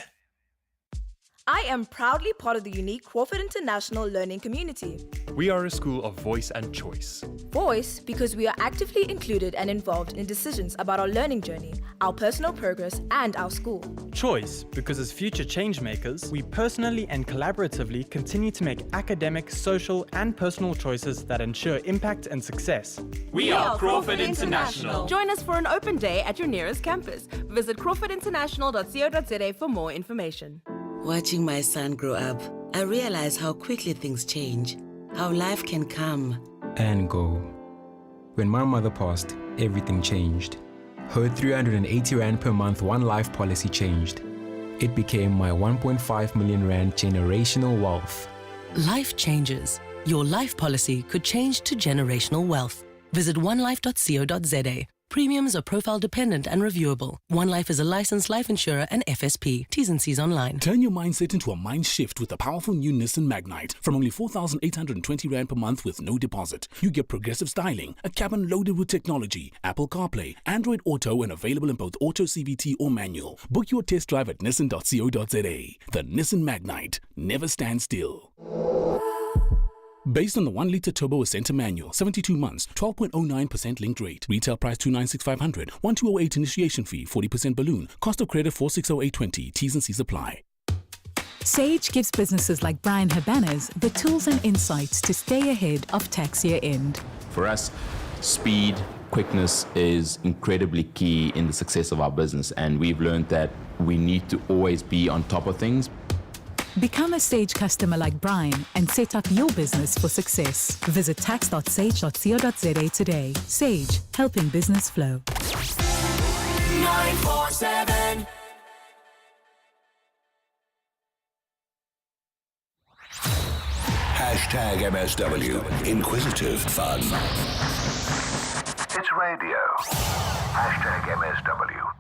I am proudly part of the unique Crawford International Learning Community. We are a school of voice and choice. Voice because we are actively included and involved in decisions about our learning journey, our personal progress, and our school. Choice because as future change makers, we personally and collaboratively continue to make academic, social, and personal choices that ensure impact and success. We are Crawford International. Join us for an open day at your nearest campus. Visit crawfordinternational.co.za for more information. Watching my son grow up, I realize how quickly things change, how life can come and go. When my mother passed, everything changed. Her 380 Rand per month One Life policy changed. It became my 1.5 million Rand generational wealth. Life changes. Your life policy could change to generational wealth. Visit onelife.co.za. Premiums are profile dependent and reviewable. One Life is a licensed life insurer and FSP. T's and C's online. Turn your mindset into a mind shift with the powerful new Nissan Magnite. From only 4,820 Rand per month with no deposit. You get progressive styling, a cabin loaded with technology, Apple CarPlay, Android Auto, and available in both auto CVT or manual. Book your test drive at nissan.co.za. The Nissan Magnite. Never stand still. Based on the 1-litre turbo Ascenta manual, 72 months, 12.09% linked rate. Retail price 296,500. 1208 initiation fee, 40% balloon. Cost of credit 460820. T's and C's apply. Sage gives businesses like Brian Habanas the tools and insights to stay ahead of tax year end. For us, speed, quickness is incredibly key in the success of our business, and we've learned that we need to always be on top of things. Become a Sage customer like Brian and set up your business for success. Visit tax.sage.co.za today. Sage, helping business flow. 947. Hashtag MSW. Inquisitive fun. It's radio. Hashtag MSW.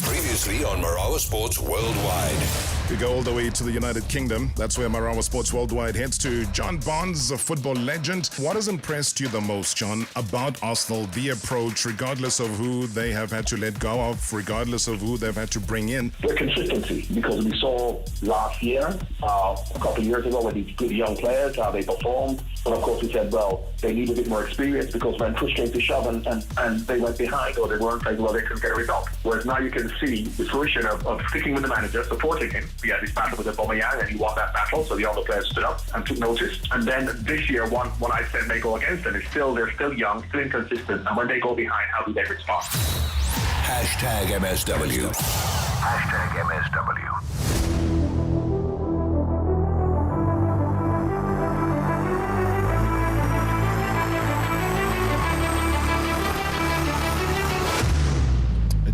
Previously on Marawa Sports Worldwide. We go all the way to the United Kingdom. That's where Marawa Sports Worldwide heads to. John Barnes, a football legend. What has impressed you the most, John, about Arsenal, the approach, regardless of who they have had to let go of, regardless of who they've had to bring in? Their consistency, because we saw last year, a couple of years ago, with these good young players, how they performed. But of course we said, well, they need a bit more experience, because when push came to shove and they went behind or they weren't playing well, they couldn't get a result. Whereas now you can see the fruition of sticking with the manager, supporting him. We had this battle with Aubameyang and he won that battle, so the other players stood up and took notice. And then this year, one I said may go against them is they're still young, still inconsistent, and when they go behind, how do they respond? Hashtag MSW. Hashtag MSW.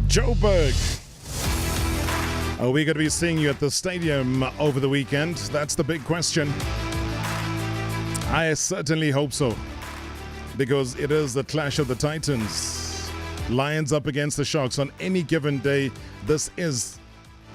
Joburg. Are we going to be seeing you at the stadium over the weekend? That's the big question. I certainly hope so, because it is the clash of the Titans. Lions up against the Sharks on any given day. This is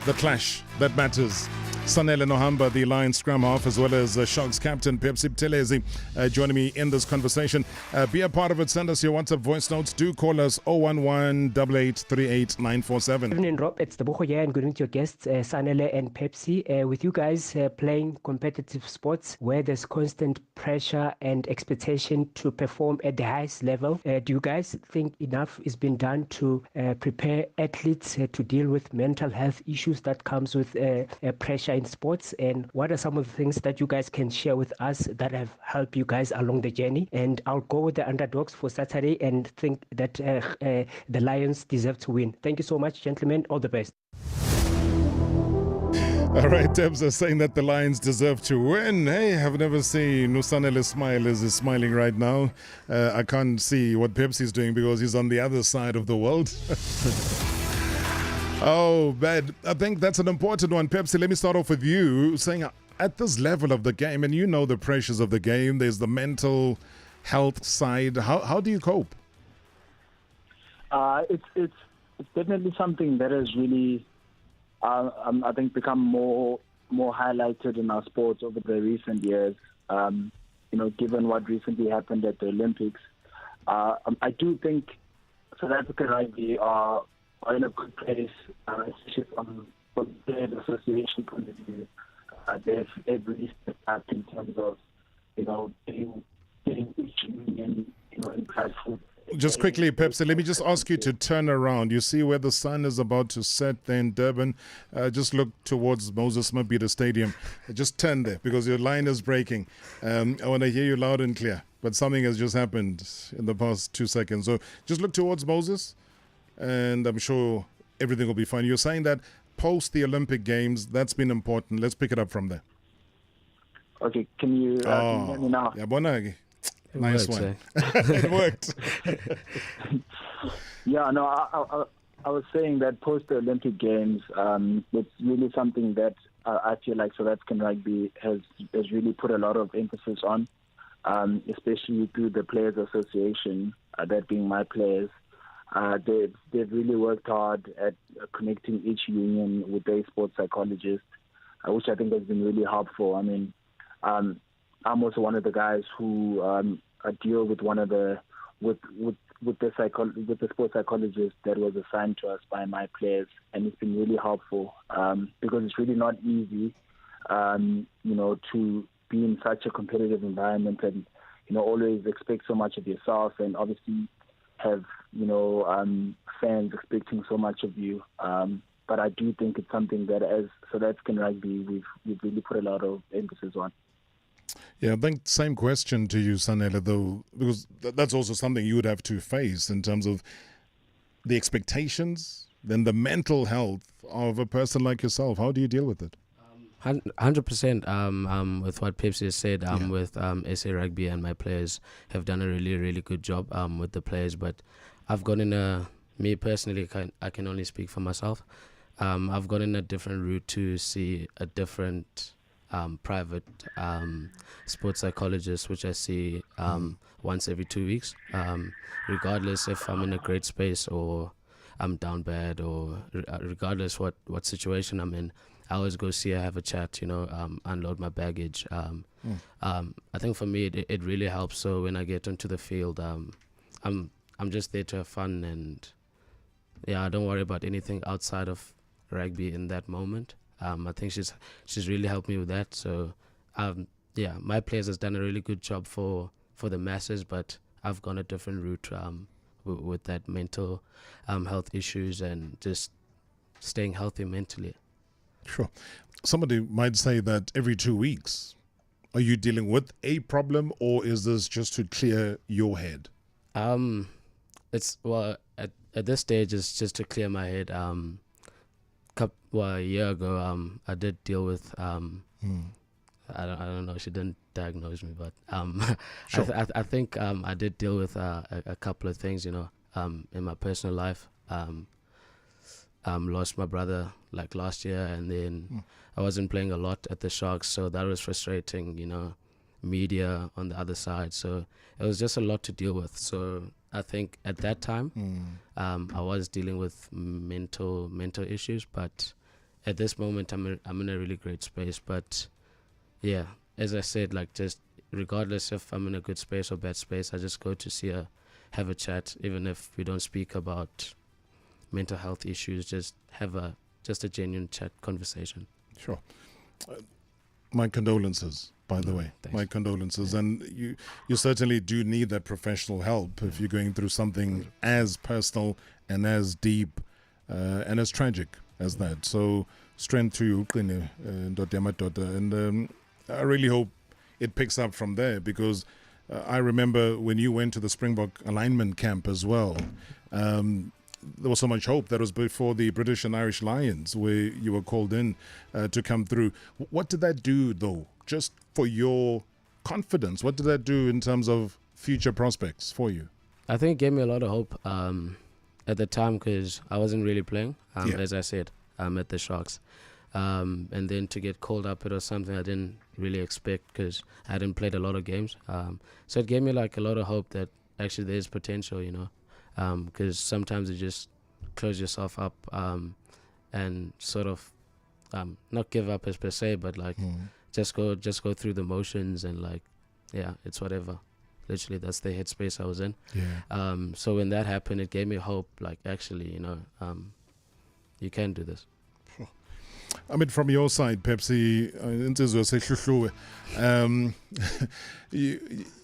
the clash that matters. Sanele Nohamba, the Lions scrum half, as well as Sharks captain Phepsi Buthelezi, joining me in this conversation. Be a part of it. Send us your WhatsApp voice notes. Do call us 011-8838-947. Good evening, Rob. It's the Boko here, and good evening to your guests, Sanele and Phepsi. With you guys playing competitive sports where there's constant pressure and expectation to perform at the highest level, do you guys think enough is being done to prepare athletes to deal with mental health issues that comes with pressure in sports? And what are some of the things that you guys can share with us that have helped you guys along the journey? And I'll go with the underdogs for Saturday and think that the Lions deserve to win. Thank you so much, gentlemen. All the best. All right, Debs are saying that the Lions deserve to win. Hey, I've never seen Nusanele smile as he's smiling right now. I can't see what Pepsi's doing because he's on the other side of the world. Oh, bad. I think that's an important one. Phepsi, let me start off with you saying at this level of the game, and you know the pressures of the game, there's the mental health side. How do you cope? It's definitely something that has really, I think, become more highlighted in our sports over the recent years. Given what recently happened at the Olympics, I do think South African rugby are in a good place, especially from the Players Association point of view. They've really stepped up in terms of, getting each union, impactful. Just quickly, Phepsi, let me just ask you to turn around. You see where the sun is about to set there in Durban? Just look towards Moses Mabhida Stadium. Just turn there because your line is breaking. I want to hear you loud and clear, but something has just happened in the past 2 seconds. So just look towards Moses, and I'm sure everything will be fine. You're saying that post the Olympic Games, that's been important. Let's pick it up from there. Okay, can you hear me now? Yeah, Nice works, one. It worked. Yeah, no, I was saying that post the Olympic Games, it's really something that I feel like South African rugby has really put a lot of emphasis on, especially through the Players Association, that being my players. They've really worked hard at connecting each union with their sports psychologist, which I think has been really helpful. I mean, I'm also one of the guys who deal with one of the with the sports psychologist that was assigned to us by my players, and it's been really helpful because it's really not easy, to be in such a competitive environment and always expect so much of yourself, and obviously have fans expecting so much of you. But I do think it's something that as South African rugby we've really put a lot of emphasis on. Yeah, I think same question to you, Sanele, though, because that's also something you would have to face in terms of the expectations, then the mental health of a person like yourself. How do you deal with it? 100% with what Phepsi has said, with SA Rugby, and my players have done a really, really good job with the players. But I've gone in me personally, I can only speak for myself. I've gone in a different route to see a different private sports psychologist, which I see once every 2 weeks, regardless if I'm in a great space or I'm down bad, or regardless what situation I'm in. I always go see her, have a chat, unload my baggage. I think for me it really helps. So when I get onto the field, I'm just there to have fun, and I don't worry about anything outside of rugby in that moment. I think she's really helped me with that. So my players has done a really good job for the masses, but I've gone a different route with that mental health issues and just staying healthy mentally. Sure. Somebody might say that every 2 weeks, are you dealing with a problem, or is this just to clear your head? It's at this stage it's just to clear my head. A year ago, I did deal with I don't know. She didn't diagnose me, but Sure. I think I did deal with a couple of things, in my personal life. Lost my brother like last year, and then I wasn't playing a lot at the Sharks, so that was frustrating. Media on the other side, so it was just a lot to deal with. So I think at that time, I was dealing with mental issues, but at this moment, I'm in a really great space. But yeah, as I said, like, just regardless if I'm in a good space or bad space, I just go to see her, have a chat, even if we don't speak about mental health issues, just have a genuine chat conversation. Sure. My condolences, by the way. Thanks. My condolences. And you certainly do need that professional help if you're going through something as personal and as deep and as tragic as that. So strength to you, and I really hope it picks up from there, because I remember when you went to the Springbok alignment camp as well, there was so much hope. That was before the British and Irish Lions, where you were called in to come through. What did that do, though, just for your confidence? What did that do in terms of future prospects for you? I think it gave me a lot of hope at the time, because I wasn't really playing, as I said, at the Sharks. And then to get called up, it was something I didn't really expect, because I hadn't played a lot of games. So it gave me like a lot of hope that actually there's potential, because sometimes you just close yourself up and sort of not give up as per se, but like just go through the motions, and like, it's whatever. Literally, that's the headspace I was in. So when that happened, it gave me hope, like, actually, you can do this. I mean, from your side, Phepsi,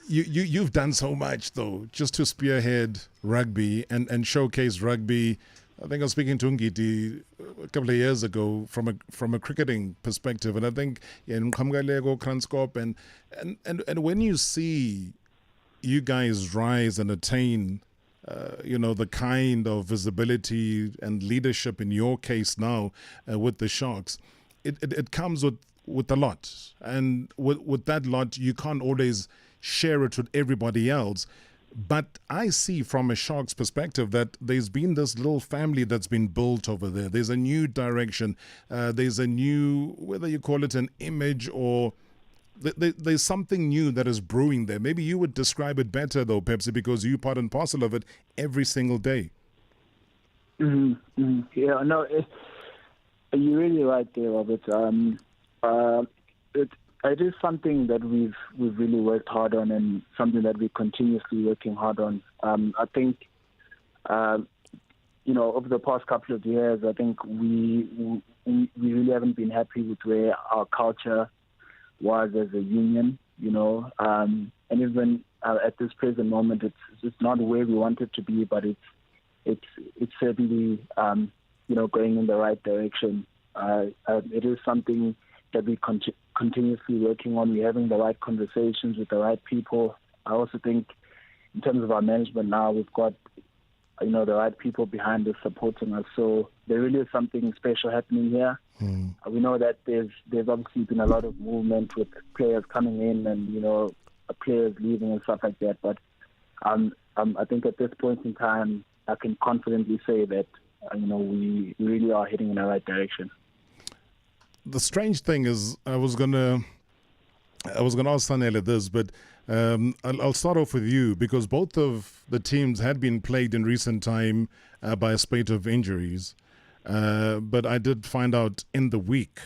you've done so much, though, just to spearhead rugby and showcase rugby. I think I was speaking to Ngiti a couple of years ago from a cricketing perspective, and I think Mkamgalego, Kranskop, and when you see you guys rise and attain the kind of visibility and leadership in your case now with the Sharks, it comes with a lot. And with that lot, you can't always share it with everybody else. But I see from a Sharks perspective that there's been this little family that's been built over there. There's a new direction. There's a new, whether you call it an image or there's something new that is brewing there. Maybe you would describe it better though, Phepsi, because you're part and parcel of it every single day. Yeah, no, you're really right there, Robert. It is something that we've really worked hard on, and something that we're continuously working hard on. I think, over the past couple of years, I think we really haven't been happy with where our culture was as a union, and even at this present moment, it's not where we want it to be, but it's certainly going in the right direction. It is something that we continuously working on. We're having the right conversations with the right people. I also think in terms of our management now, we've got the right people behind us supporting us. So there really is something special happening here. We know that there's obviously been a lot of movement with players coming in and players leaving and stuff like that. But I think at this point in time, I can confidently say that we really are heading in the right direction. The strange thing is, I was gonna ask Sanele this, but I'll start off with you, because both of the teams had been plagued in recent time by a spate of injuries. But I did find out in the week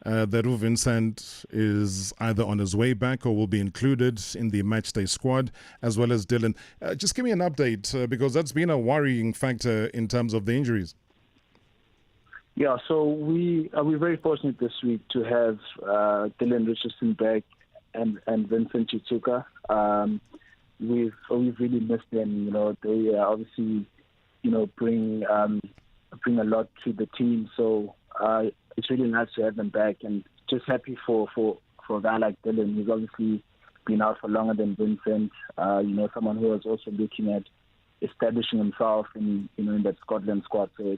that Vincent is either on his way back or will be included in the matchday squad, as well as Dylan. Just give me an update, because that's been a worrying factor in terms of the injuries. Yeah, so we're very fortunate this week to have Dylan Richardson back and Vincent Chitsuka. We've really missed them. They obviously bring a lot to the team. So it's really nice to have them back, and just happy for a guy like Dylan. He's obviously been out for longer than Vincent. Someone who was also looking at establishing himself in that Scotland squad. So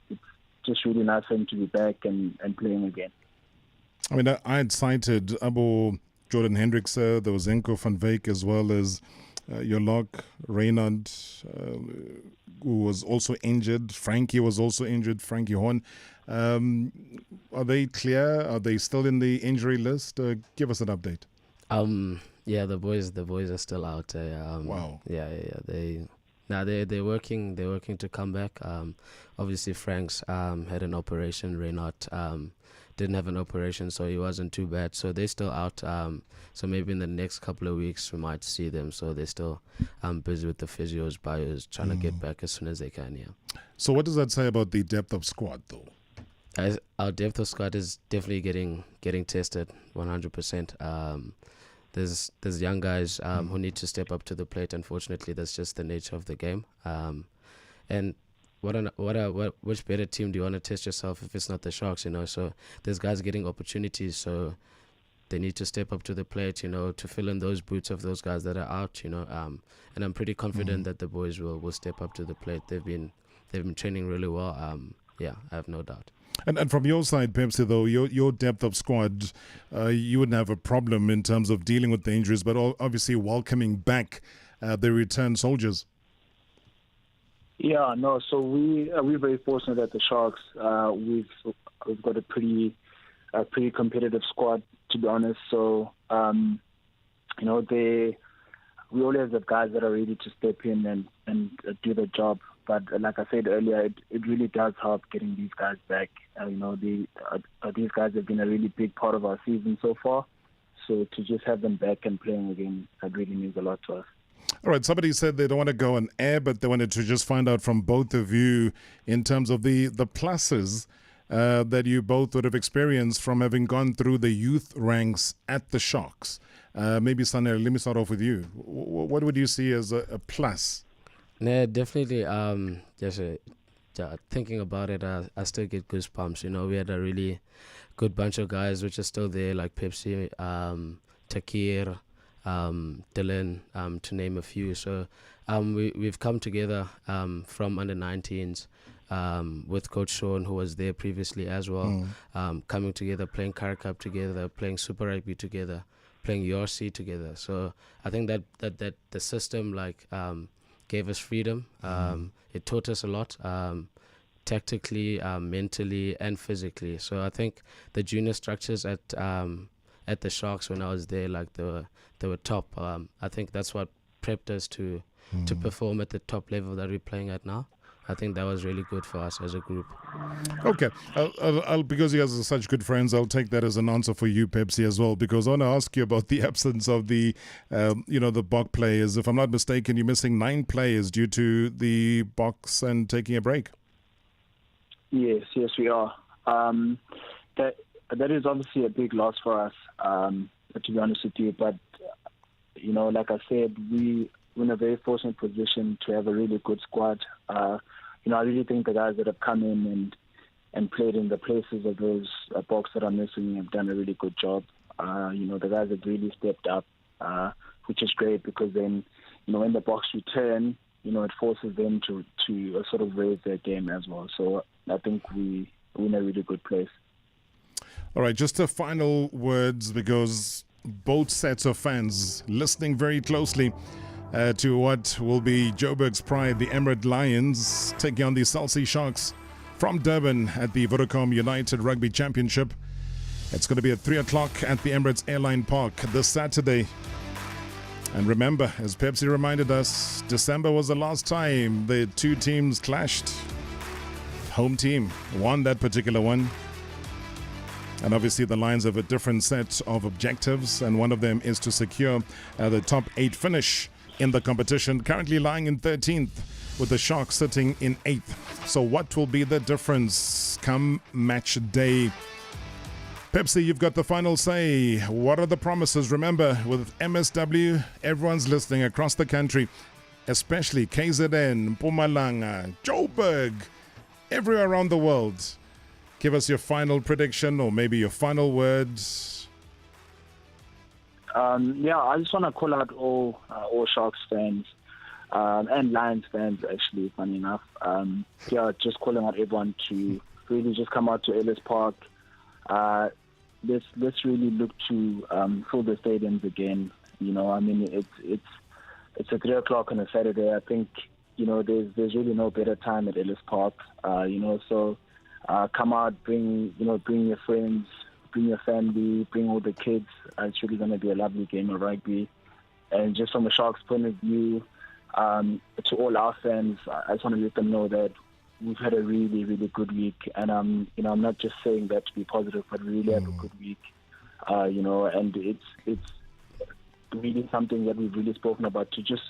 it's just really nice for him to be back and playing again. I mean, I had cited Abu Jordan Hendricks, there was Enko van Wyk, as well as your lock, Reynard, who was also injured. Frankie was also injured, Frankie Horn. Are they clear? Are they still in the injury list? Give us an update. Yeah, the boys are still out. Wow. Yeah. They're working to come back. Obviously Frank's had an operation. Reynard didn't have an operation, so he wasn't too bad. So they're still out. So maybe in the next couple of weeks we might see them. So they're still busy with the physios, bios, trying to get back as soon as they can. Yeah. So what does that say about the depth of squad, though? Our depth of squad is definitely getting tested 100%. There's young guys who need to step up to the plate. Unfortunately, that's just the nature of the game. And which better team do you want to test yourself if it's not the Sharks? So there's guys getting opportunities, so they need to step up to the plate, to fill in those boots of those guys that are out. And I'm pretty confident that the boys will step up to the plate. They've been training really well. I have no doubt. And from your side, Phepsi, though, your depth of squad, you wouldn't have a problem in terms of dealing with the injuries, but obviously welcoming back the return soldiers. Yeah, no. So we're very fortunate at the Sharks. We've got a pretty competitive squad, to be honest. So we always have guys that are ready to step in and do the job. But like I said earlier, it really does help getting these guys back. These guys have been a really big part of our season so far. So to just have them back and playing again, that really means a lot to us. All right, somebody said they don't want to go on air, but they wanted to just find out from both of you in terms of the pluses that you both would have experienced from having gone through the youth ranks at the Sharks. Maybe, Sanele, let me start off with you. What would you see as a plus? Yeah, definitely. Just thinking about it, I still get goosebumps. We had a really good bunch of guys which are still there, like Phepsi, Takir, Dylan, to name a few. So we've come together from under 19s with Coach Sean, who was there previously as well, coming together, playing Currie Cup together, playing Super Rugby together, playing URC together. So I think that the system gave us freedom. It taught us a lot, tactically, mentally, and physically. So I think the junior structures at the Sharks when I was there, they were top. I think that's what prepped us to perform at the top level that we're playing at now. I think that was really good for us as a group. Okay, I'll because you guys are such good friends, I'll take that as an answer for you, Phepsi, as well, because I want to ask you about the absence of the Bok players. If I'm not mistaken, you're missing 9 players due to the Boks and taking a break. Yes, we are. That is obviously a big loss for us, to be honest with you. But, like I said, we're in a very fortunate position to have a really good squad. I really think the guys that have come in and played in the places of those Boks that are missing have done a really good job. The guys have really stepped up, which is great because then, when the Boks return, it forces them to sort of raise their game as well. So I think we're in a really good place. All right, just a final words, because both sets of fans listening very closely to what will be Joburg's pride, the Emirate Lions, taking on the Phepsi Sharks from Durban at the Vodacom United Rugby Championship. It's going to be at 3 o'clock at the Emirates Airline Park this Saturday. And remember, as Phepsi reminded us, December was the last time the two teams clashed. Home team won that particular one. And obviously the Lions have a different set of objectives, and one of them is to secure the top 8 finish in the competition, currently lying in 13th, with the Sharks sitting in 8th. So what will be the difference come match day? Phepsi, you've got the final say. What are the promises? Remember, with MSW, everyone's listening across the country, especially KZN, Mpumalanga, Joburg, everywhere around the world. Give us your final prediction or maybe your final words. I just want to call out all Sharks fans and Lions fans, actually, funny enough. Just calling out everyone to really just come out to Ellis Park. Let's really look to fill the stadiums again. It's at 3 o'clock on a Saturday. I think there's really no better time at Ellis Park. So come out, bring your friends, bring your family, bring all the kids. It's really going to be a lovely game of rugby. And just from a Sharks point of view, to all our fans, I just want to let them know that we've had a really, really good week. And I'm not just saying that to be positive, but we really have a good week. And it's really something that we've really spoken about, to just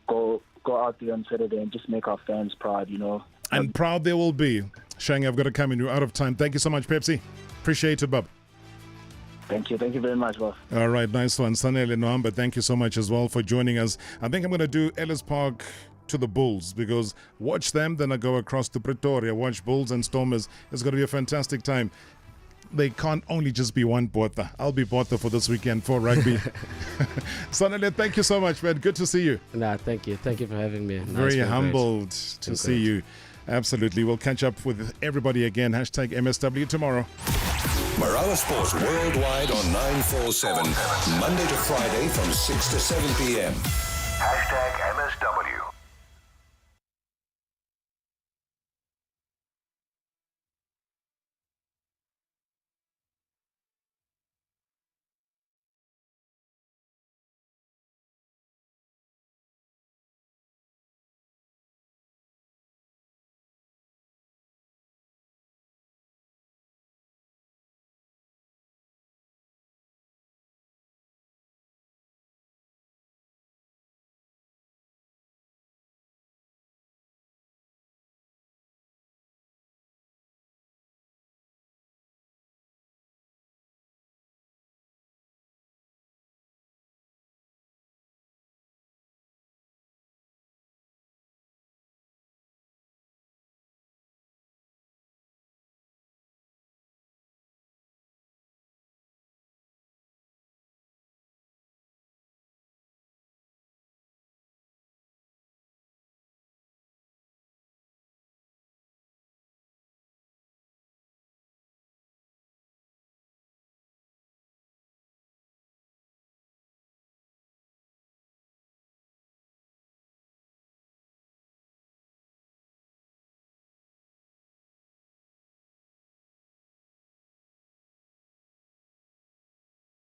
go out there on Saturday and just make our fans proud, And proud they will be. Shang, I've got to come in. You're out of time. Thank you so much, Phepsi. Appreciate it, Bob. Thank you very much, boss. All right, nice one. Sanele Nohamba, thank you so much as well for joining us. I think I'm going to do Ellis Park to the Bulls, because watch them, then I go across to Pretoria, watch Bulls and Stormers. It's going to be a fantastic time. They can't only just be one Botha. I'll be Botha for this weekend for rugby. Sanele, thank you so much, man. Good to see you. Thank you. Thank you for having me. Very humbled to see you. Absolutely. We'll catch up with everybody again. Hashtag MSW tomorrow. Marawa Sports worldwide on 947. Monday to Friday from 6 to 7 p.m. Hashtag